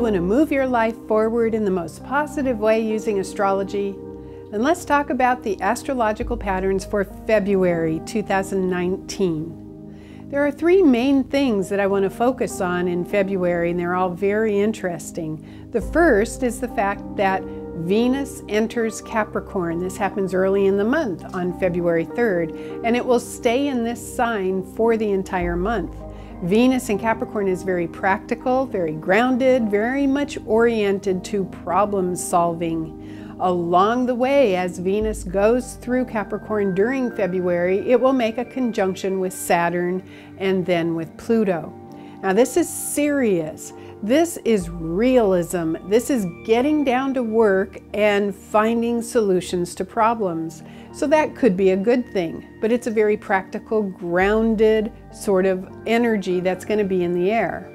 want to move your life forward in the most positive way using astrology? Then let's talk about the astrological patterns for February 2019. There are three main things that I want to focus on in February, and they're all very interesting. The first is the fact that Venus enters Capricorn. This happens early in the month on February 3rd, and it will stay in this sign for the entire month. Venus in Capricorn is very practical, very grounded, very much oriented to problem solving. Along the way, as Venus goes through Capricorn during February, it will make a conjunction with Saturn and then with Pluto. Now this is serious. This is realism. This is getting down to work and finding solutions to problems. So that could be a good thing, but it's a very practical, grounded sort of energy that's going to be in the air.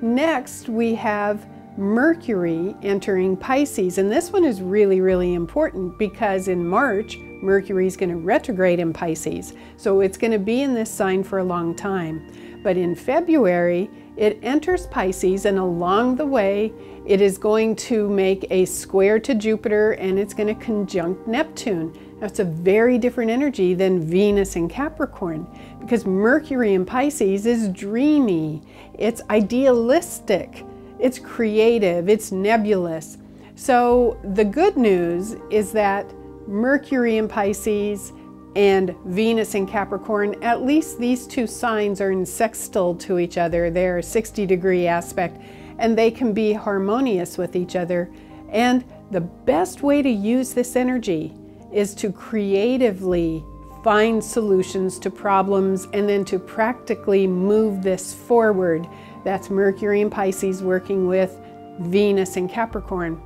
Next, we have Mercury entering Pisces, and this one is really, really important because in March, Mercury is going to retrograde in Pisces. So it's going to be in this sign for a long time. But in February, it enters Pisces, and along the way, it is going to make a square to Jupiter, and it's going to conjunct Neptune. Now, it's a very different energy than Venus in Capricorn, because Mercury in Pisces is dreamy, it's idealistic, it's creative, it's nebulous. So the good news is that Mercury in Pisces and Venus in Capricorn, at least these two signs are in sextile to each other. They're a 60-degree aspect, and they can be harmonious with each other. And the best way to use this energy is to creatively find solutions to problems and then to practically move this forward. That's Mercury in Pisces working with Venus in Capricorn.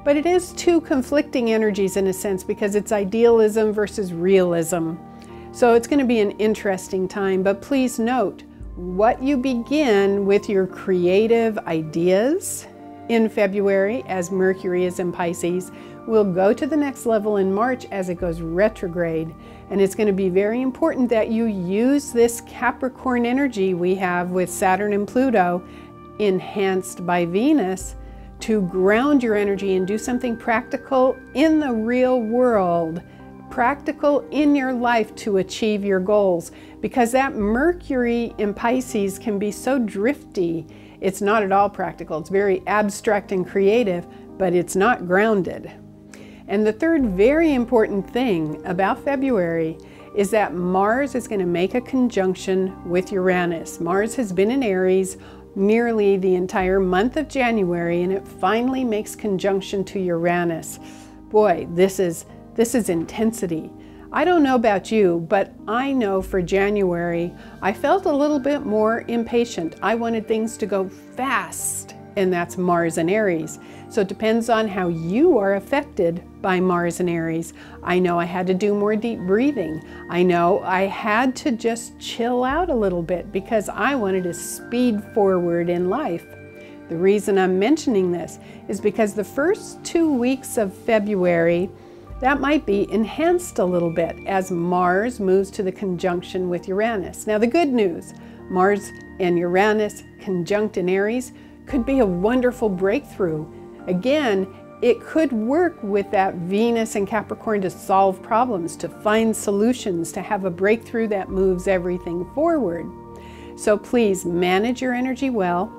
But it is two conflicting energies in a sense because it's idealism versus realism. So it's going to be an interesting time, but please note what you begin with your creative ideas in February as Mercury is in Pisces will go to the next level in March as it goes retrograde. And it's going to be very important that you use this Capricorn energy we have with Saturn and Pluto enhanced by Venus to ground your energy and do something practical in the real world, practical in your life to achieve your goals. Because that Mercury in Pisces can be so drifty, it's not at all practical. It's very abstract and creative, but it's not grounded. And the third very important thing about February is that Mars is going to make a conjunction with Uranus. Mars has been in Aries nearly the entire month of January, and it finally makes conjunction to Uranus. Boy, this is intensity. I don't know about you, but I know for January, I felt a little bit more impatient. I wanted things to go fast, and that's Mars and Aries. So it depends on how you are affected by Mars and Aries. I know I had to do more deep breathing. I know I had to just chill out a little bit because I wanted to speed forward in life. The reason I'm mentioning this is because the first 2 weeks of February, that might be enhanced a little bit as Mars moves to the conjunction with Uranus. Now the good news, Mars and Uranus conjunct in Aries could be a wonderful breakthrough. Again, it could work with that Venus and Capricorn to solve problems, to find solutions, to have a breakthrough that moves everything forward. So please manage your energy well.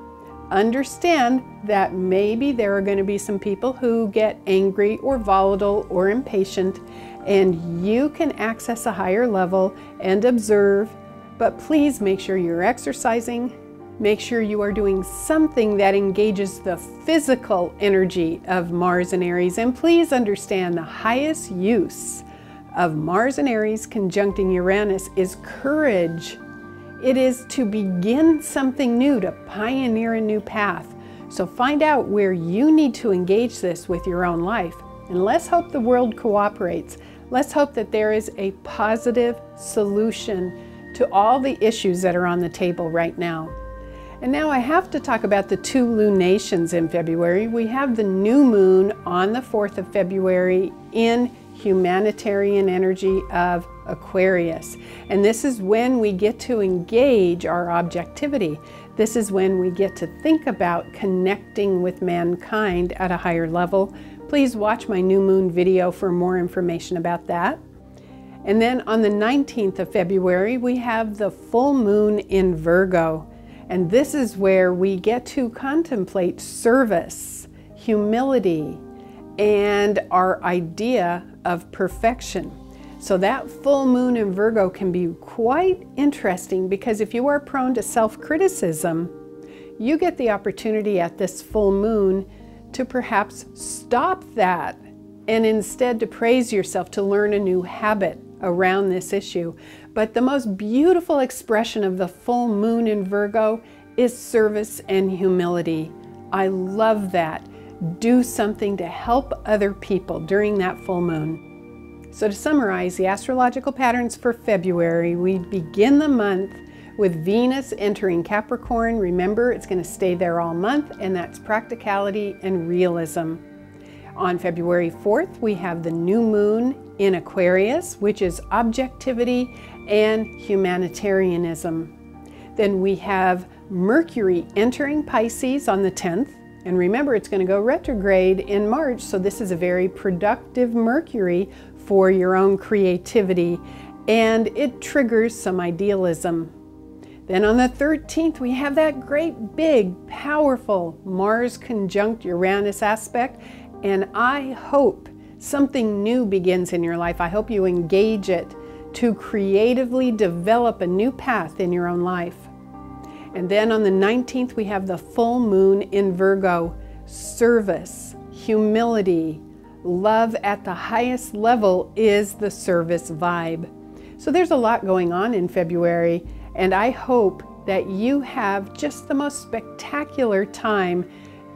Understand that maybe there are going to be some people who get angry or volatile or impatient, and you can access a higher level and observe, but please make sure you're exercising. Make sure you are doing something that engages the physical energy of Mars and Aries. And please understand the highest use of Mars and Aries conjuncting Uranus is courage. It is to begin something new, to pioneer a new path. So find out where you need to engage this with your own life. And let's hope the world cooperates. Let's hope that there is a positive solution to all the issues that are on the table right now. And now I have to talk about the two lunations in February. We have the new moon on the 4th of February in humanitarian energy of Aquarius. And this is when we get to engage our objectivity. This is when we get to think about connecting with mankind at a higher level. Please watch my new moon video for more information about that. And then on the 19th of February, we have the full moon in Virgo. And this is where we get to contemplate service, humility, and our idea of perfection. So that full moon in Virgo can be quite interesting, because if you are prone to self-criticism, you get the opportunity at this full moon to perhaps stop that and instead to praise yourself, to learn a new habit around this issue. But the most beautiful expression of the full moon in Virgo is service and humility. I love that. Do something to help other people during that full moon. So to summarize the astrological patterns for February, we begin the month with Venus entering Capricorn. Remember, it's going to stay there all month, and that's practicality and realism. On February 4th, we have the new moon in Aquarius, which is objectivity and humanitarianism. Then we have Mercury entering Pisces on the 10th. And remember, it's going to go retrograde in March, so this is a very productive Mercury for your own creativity, and it triggers some idealism. Then on the 13th, we have that great big, powerful Mars conjunct Uranus aspect, and I hope something new begins in your life. I hope you engage it to creatively develop a new path in your own life. And then on the 19th, we have the full moon in Virgo. Service, humility, love at the highest level is the service vibe. So there's a lot going on in February, and I hope that you have just the most spectacular time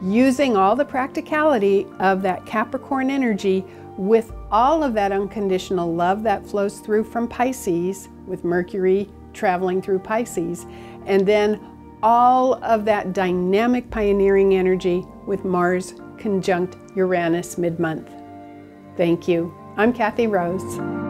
using all the practicality of that Capricorn energy with all of that unconditional love that flows through from Pisces, with Mercury traveling through Pisces, and then all of that dynamic pioneering energy with Mars conjunct Uranus mid-month. Thank you. I'm Kathy Rose.